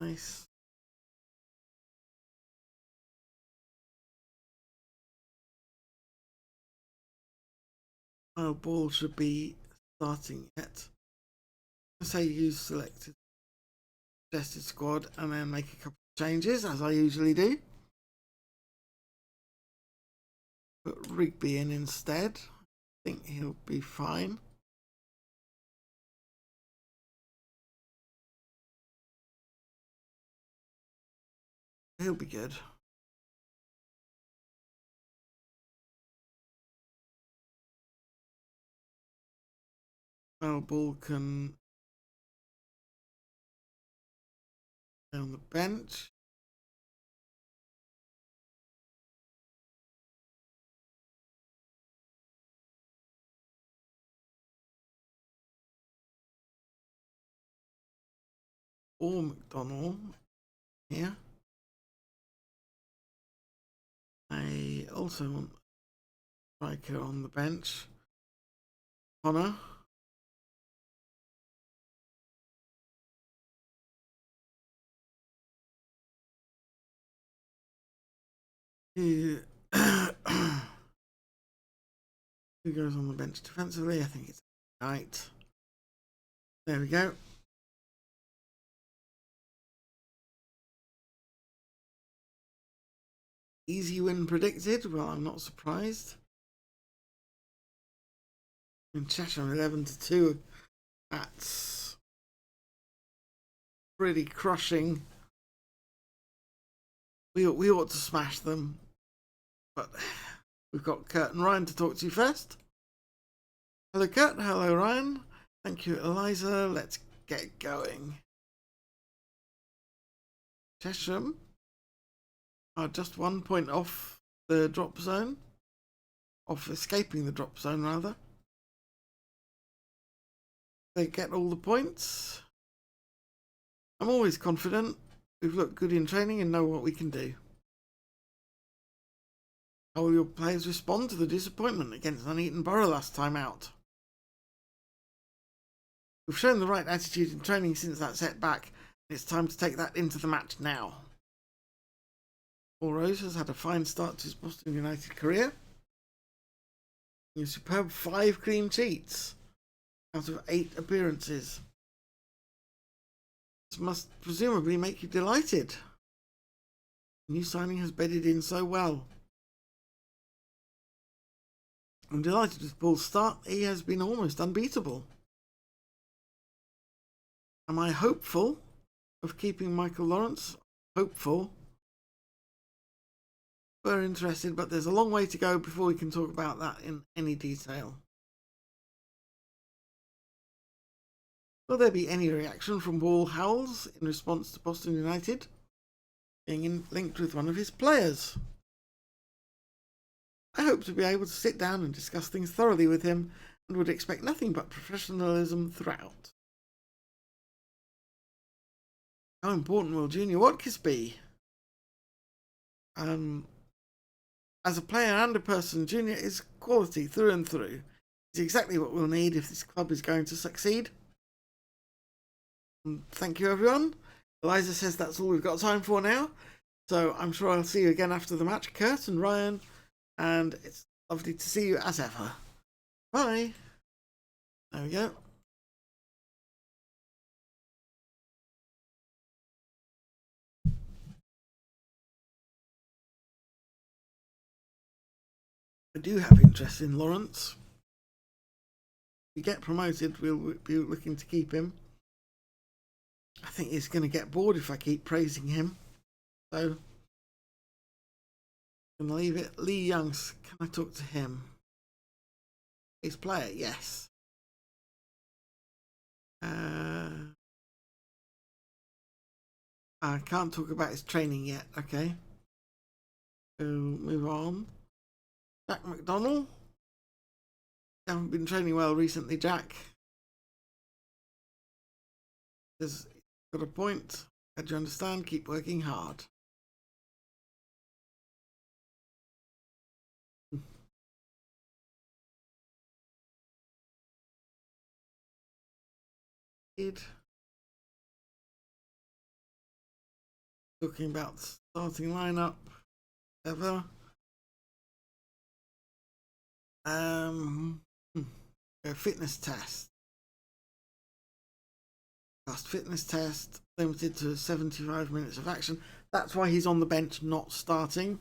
Nice. Oh, ball should be starting yet. I say use selected suggested squad and then make a couple of changes as I usually do. Put Rigby in instead. I think he'll be fine. He'll be good. Well, ball can stay on the bench. or McDonald here. I also want striker on the bench. Connor. Who goes on the bench defensively? I think it's Knight. There we go. Easy win predicted. Well, I'm not surprised. In Cheshire 11-2. That's pretty crushing. We ought to smash them. But we've got Kurt and Ryan to talk to first. Hello Kurt, hello Ryan. Thank you Eliza. Let's get going. Chesham are just 1 point off the drop zone. Off escaping the drop zone rather. They get all the points. I'm always confident. We've looked good in training and know what we can do. How will your players respond to the disappointment against Nuneaton Borough last time out? We've shown the right attitude in training since that setback, and it's time to take that into the match now. Paul Rose has had a fine start to his Boston United career. A superb 5 clean sheets out of 8 appearances. This must presumably make you delighted. The new signing has bedded in so well. I'm delighted with Paul's start. He has been almost unbeatable. Am I hopeful of keeping Michael Lawrence? Hopeful. We're interested, but there's a long way to go before we can talk about that in any detail. Will there be any reaction from Wall Howells in response to Boston United being linked with one of his players? I hope to be able to sit down and discuss things thoroughly with him and would expect nothing but professionalism throughout. How important will Junior Watkins be? As a player and a person, Junior is quality through and through. He's exactly what we'll need if this club is going to succeed. Thank you everyone. Eliza says that's all we've got time for now. So I'm sure I'll see you again after the match, Kurt and Ryan. And it's lovely to see you as ever. Bye. There we go. I do have interest in Lawrence. If we get promoted, we'll be looking to keep him. I think he's going to get bored if I keep praising him. So I'm going to leave it. Lee Youngs, can I talk to him? His player, yes. I can't talk about his training yet. Okay. So move on. Jack McDonald. You haven't been training well recently, Jack. Has got a point. How do you understand? Keep working hard. Talking about the starting lineup ever. A fitness test. Last fitness test limited to 75 minutes of action. That's why he's on the bench, not starting.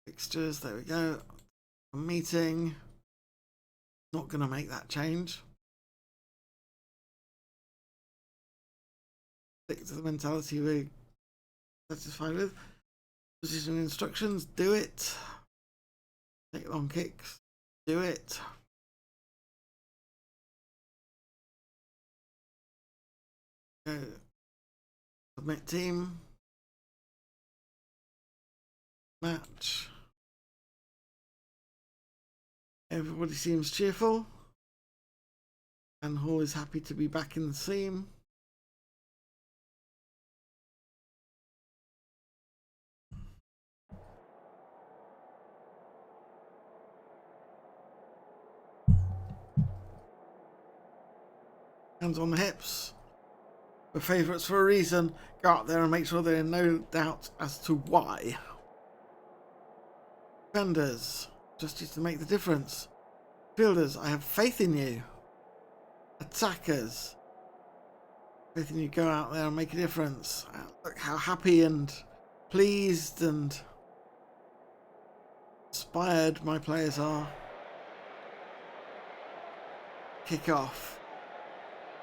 Fixtures, there we go. A meeting. Not going to make that change. Stick to the mentality we're satisfied with. Position instructions, do it. Take long kicks, do it. Go. Submit team. Match. Everybody seems cheerful. And Hall is happy to be back in the team. Hands on the hips. We're favourites for a reason. Go out there and make sure there are no doubt as to why. Defenders, just used to make the difference. Fielders, I have faith in you. Attackers, faith in you, go out there and make a difference. Look how happy and pleased and inspired my players are. Kick off.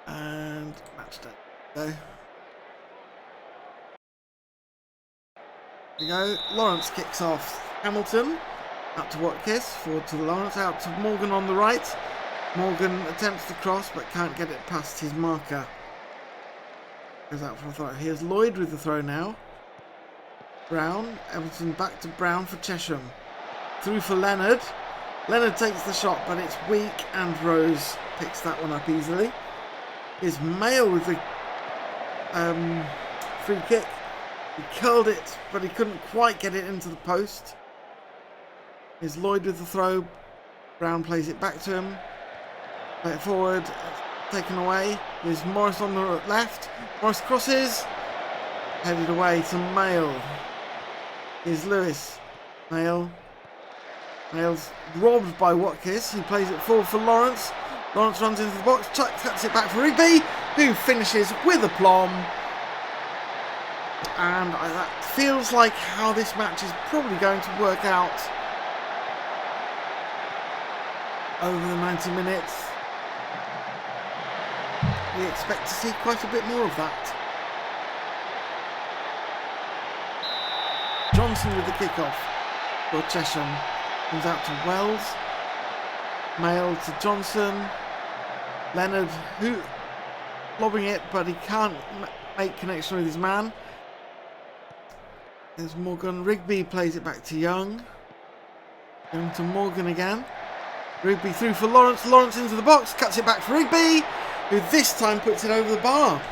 And match day. Go. Here we go. Lawrence kicks off. Hamilton out to Watkins, forward to Lawrence, out to Morgan on the right. Morgan attempts to cross but can't get it past his marker. Goes out for a throw. Here's Lloyd with the throw now. Brown. Everton back to Brown for Chesham. Through for Leonard. Leonard takes the shot but it's weak and Rose picks that one up easily. Here's Mail with the free kick. He curled it but he couldn't quite get it into the post. Here's Lloyd with the throw. Brown plays it back to him. Play it forward. Taken away. Here's Morris on the left. Morris crosses. Headed away to Mail. Here's Lewis. Mail. Mail's robbed by Watkins. He plays it forward for Lawrence. Lawrence runs into the box. Chuck cuts it back for Rigby, who finishes with aplomb. And that feels like how this match is probably going to work out over the 90 minutes. We expect to see quite a bit more of that. Johnson with the kickoff for Chesham. Comes out to Wells. Mail to Johnson. Leonard, who lobbing it, but he can't make connection with his man. There's Morgan. Rigby plays it back to Young. Going to Morgan again. Rigby through for Lawrence. Lawrence into the box. Cuts it back for Rigby, who this time puts it over the bar.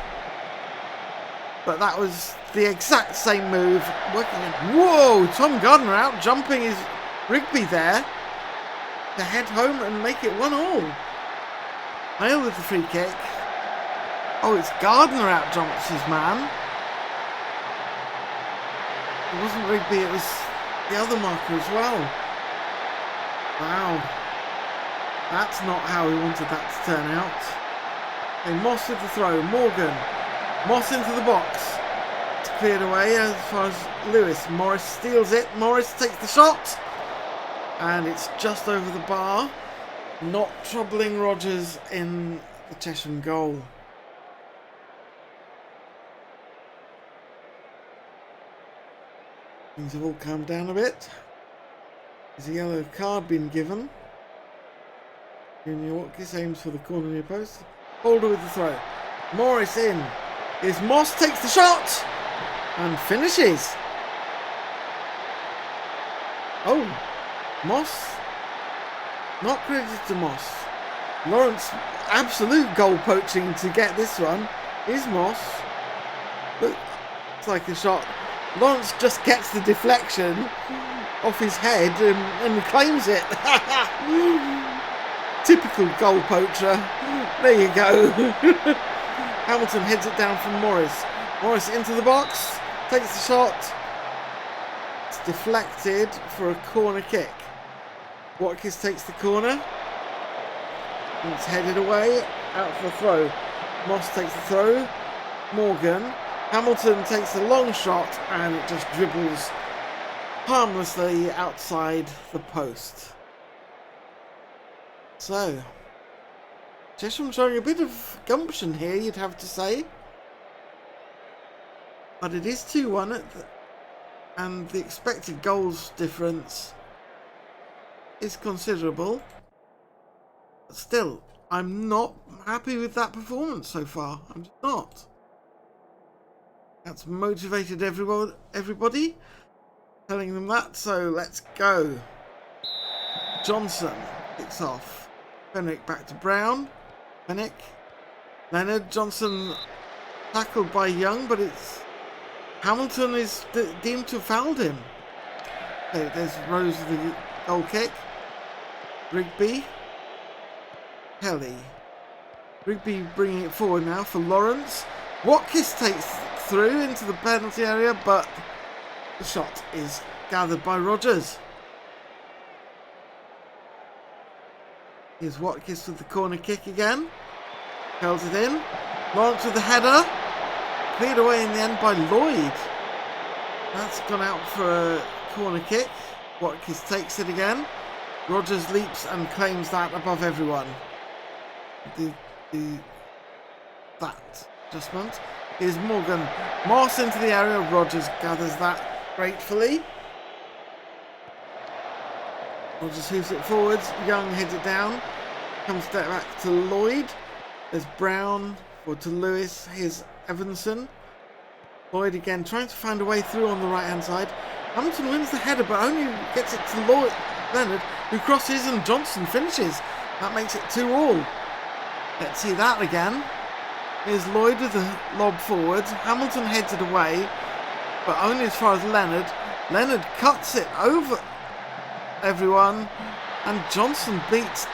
But that was the exact same move. Working in. Whoa! Tom Gardner out jumping his Rigby there to head home and make it 1-1. Mail with the free kick. Oh, it's Gardner out jumps his man. It wasn't Rigby, it was the other marker as well. Wow. That's not how we wanted that to turn out. And Moss with the throw. Morgan. Moss into the box. It's cleared away as far as Lewis. Morris steals it. Morris takes the shot. And it's just over the bar. Not troubling Rogers in the Chesham goal. Things have all calmed down a bit. There's a yellow card been given. Junior Watkins aims for the corner near post. Holder with the throw. Morris in. Here's Moss, takes the shot and finishes. Oh, Moss. Not credited to Moss. Lawrence, absolute goal poaching to get this one. Is Moss. Looks like a shot. Lawrence just gets the deflection off his head and claims it. Typical goal poacher. There you go. Hamilton heads it down from Morris. Morris into the box. Takes the shot. It's deflected for a corner kick. Watkins takes the corner. And it's headed away. Out for a throw. Moss takes the throw. Morgan. Hamilton takes a long shot and it just dribbles harmlessly outside the post. So, Chesham showing a bit of gumption here, you'd have to say. But it is 2-1 and the expected goals difference is considerable. But still, I'm not happy with that performance so far. I'm just not. That's motivated everybody, telling them that, so let's go. Johnson kicks off. Fenwick back to Brown. Fennick. Leonard. Johnson tackled by Young, but it's Hamilton is deemed to have fouled him. Okay, there's Rose with the goal kick. Rigby. Kelly. Rigby bringing it forward now for Lawrence. Watkins takes through into the penalty area, but the shot is gathered by Rogers. Here's Watkins with the corner kick again. Curls it in. Lawrence with the header. Cleared away in the end by Lloyd. That's gone out for a corner kick. Watkins takes it again. Rogers leaps and claims that above everyone. That adjustment. Here's Morgan. Moss into the area. Rogers gathers that gratefully. Rogers hooves it forwards. Young heads it down. Comes back to Lloyd. There's Brown. Forward to Lewis. Here's Evanson. Lloyd again trying to find a way through on the right hand side. Hamilton wins the header but only gets it to Leonard, who crosses, and Johnson finishes. That makes it 2-2. Let's see that again. Here's Lloyd with the lob forwards. Hamilton heads it away, but only as far as Leonard. Leonard cuts it over everyone, and Johnson beats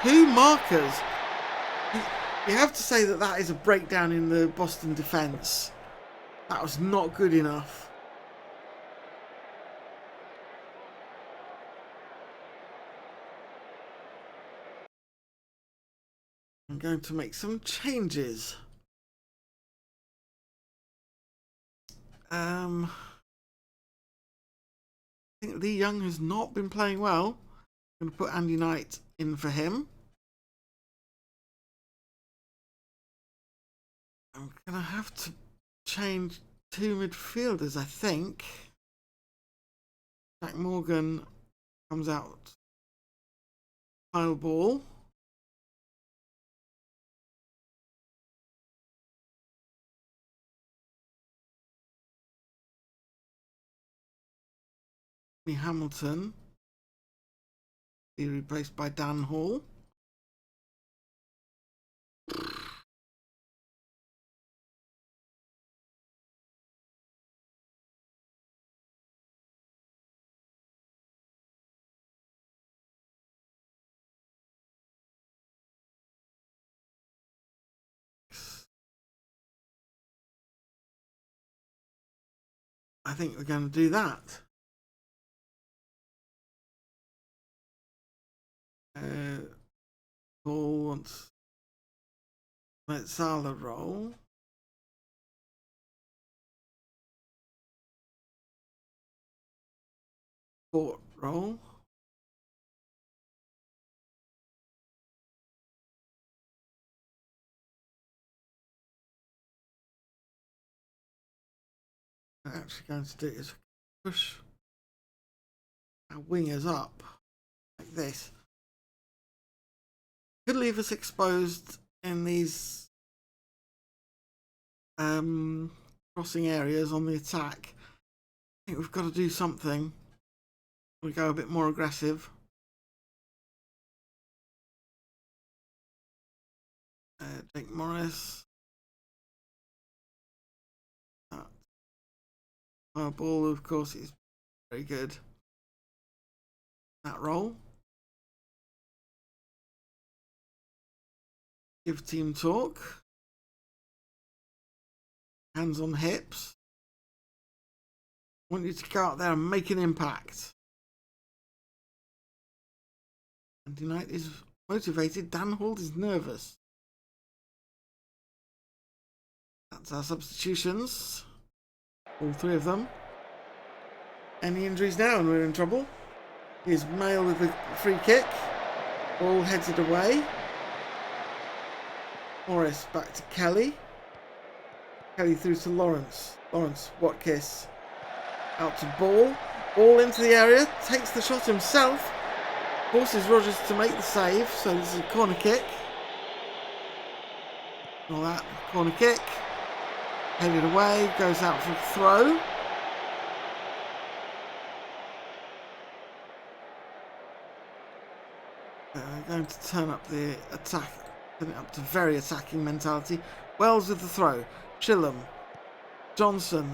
two markers. You have to say that that is a breakdown in the Boston defence. That was not good enough. I'm going to make some changes. I think Lee Young has not been playing well. I'm going to put Andy Knight in for him. I'm going to have to change two midfielders, I think. Jack Morgan comes out. Kyle Ball. Hamilton be replaced by Dan Hall. I think we're going to do that. Paul wants let Salah roll. Port roll. What I'm actually going to do is push our wingers up like this. Could leave us exposed in these crossing areas on the attack. I think we've got to do something. We go a bit more aggressive. Jake Morris. Ball, of course, is very good. That roll. Give team talk. Hands on hips. I want you to go out there and make an impact. Andy Knight is motivated. Dan Hall is nervous. That's our substitutions. All three of them. Any injuries now and we're in trouble. Here's Mail with the free kick. Ball heads it away. Morris back to Kelly. Kelly through to Lawrence. Lawrence, Watkins. Out to Ball. Ball into the area. Takes the shot himself. Forces Rogers to make the save. So this is a corner kick. All that. Corner kick. Headed away. Goes out for a throw. Going to turn up the attack Putting it up to very attacking mentality. Wells with the throw. Chilham. Johnson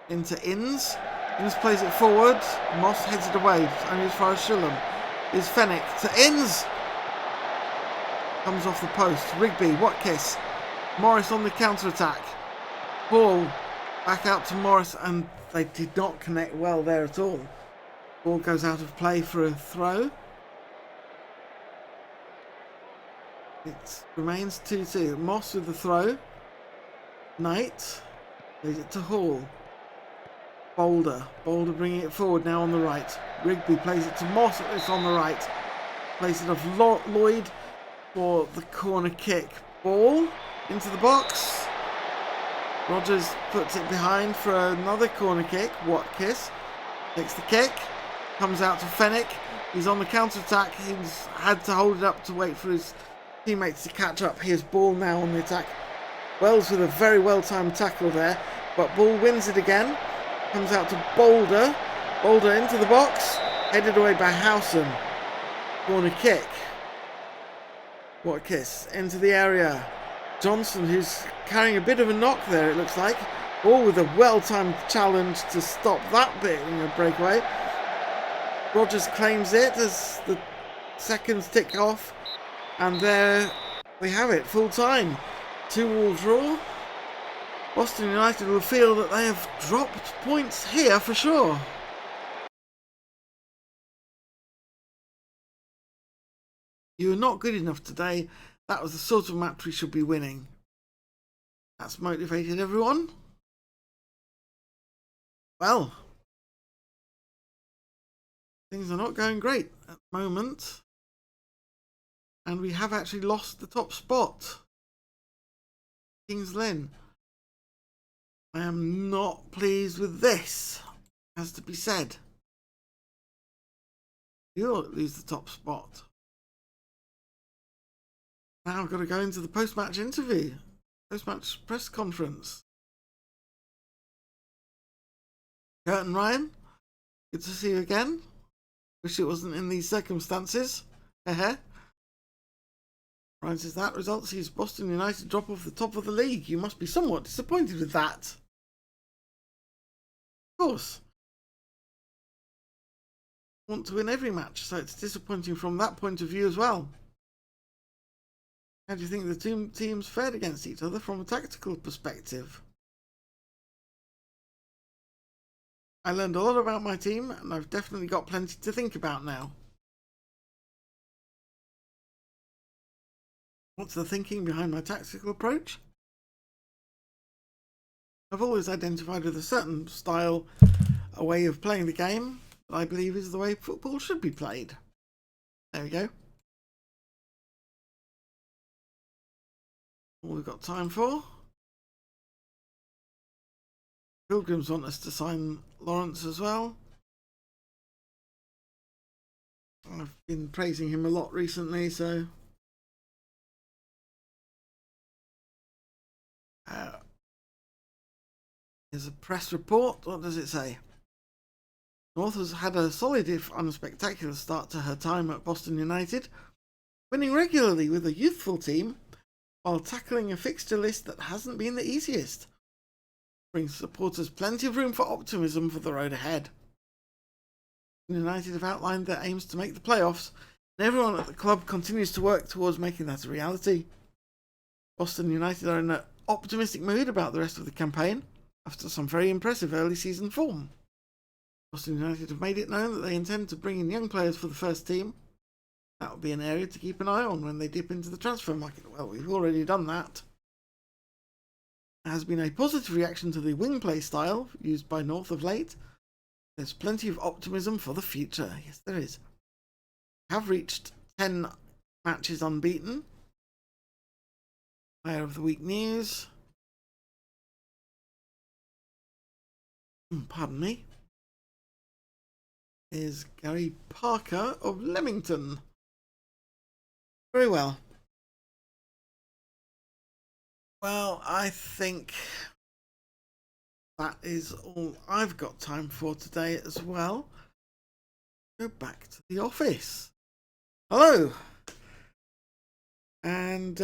into Inns. Inns plays it forward. Moss heads it away. Only as far as Chilham. Is Fenwick to Inns. Comes off the post. Rigby. Watkins. Morris on the counter-attack. Ball back out to Morris, and they did not connect well there at all. Ball goes out of play for a throw. It remains 2-2. Moss with the throw. Knight plays it to Hall. Boulder bringing it forward now on the right. Rigby plays it to Moss. It's on the right. Plays it off Lloyd for the corner kick. Ball into the box. Rogers puts it behind for another corner kick. Watkins takes the kick. Comes out to Fenwick. He's on the counter-attack. He's had to hold it up to wait for his teammates to catch up. Here's Ball now on the attack. Wells with a very well-timed tackle there. But Ball wins it again. Comes out to Boulder. Boulder into the box. Headed away by Howson. Corner kick. Watkins into the area. Johnson, who's carrying a bit of a knock there, it looks like. All with a well-timed challenge to stop that bit in a breakaway. Rogers claims it as the seconds tick off. And there we have it, full time. 2-2 draw. Boston United will feel that they have dropped points here for sure. You were not good enough today. That was the sort of match we should be winning. That's motivated everyone. Well, things are not going great at the moment. And we have actually lost the top spot. Kings Lynn. I am not pleased with this, has to be said. You'll lose the top spot. Now I've got to go into the post-match interview, post-match press conference. Kurt and Ryan, good to see you again. Wish it wasn't in these circumstances. Ryan says that result sees Boston United drop off the top of the league. You must be somewhat disappointed with that. Of course. I want to win every match, so it's disappointing from that point of view as well. How do you think the two teams fared against each other from a tactical perspective? I learned a lot about my team, and I've definitely got plenty to think about now. What's the thinking behind my tactical approach? I've always identified with a certain style, a way of playing the game that I believe is the way football should be played. There we go. All we've got time for. Pilgrims want us to sign Lawrence as well. I've been praising him a lot recently, so... here's a press report. What does it say? North has had a solid, if unspectacular, start to her time at Boston United, winning regularly with a youthful team while tackling a fixture list that hasn't been the easiest. Brings supporters plenty of room for optimism for the road ahead. United have outlined their aims to make the playoffs, and everyone at the club continues to work towards making that a reality. Boston United are in an optimistic mood about the rest of the campaign after some very impressive early season form. Boston United have made it known that they intend to bring in young players for the first team. That will be an area to keep an eye on when they dip into the transfer market. Well, we've already done that. There has been a positive reaction to the wing play style used by North of late. There's plenty of optimism for the future. Yes, there is. We have reached 10 matches unbeaten. Player of the Week news. Pardon me. Is Gary Parker of Leamington. Very well. Well, I think that is all I've got time for today as well. Go back to the office. Hello. And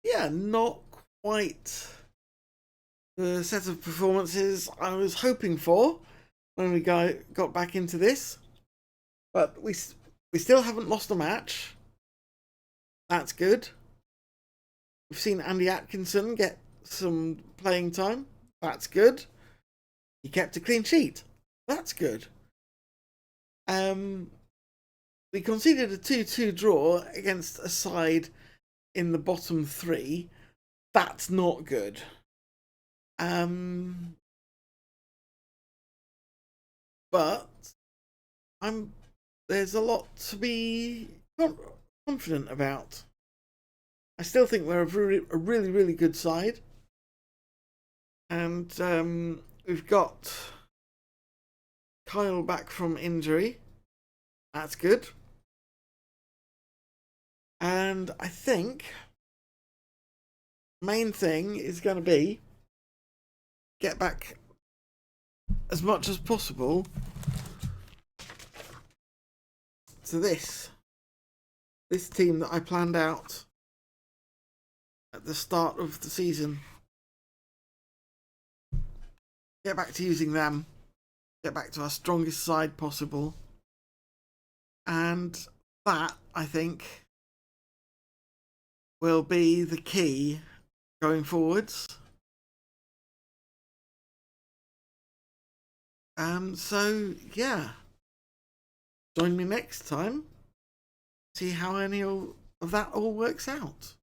yeah, not quite the set of performances I was hoping for when we got back into this. But we still haven't lost a match. That's good. We've seen Andy Atkinson get some playing time. That's good. He kept a clean sheet. That's good. We conceded a 2-2 draw against a side in the bottom three. That's not good. But there's a lot to be confident about. I still think we're a really, really good side. And we've got Kyle back from injury. That's good. And I think main thing is going to be get back as much as possible to this team that I planned out at the start of the season. Get back to using them. Get back to our strongest side possible. And that, I think, will be the key going forwards. So, yeah. Join me next time. See how any of that all works out.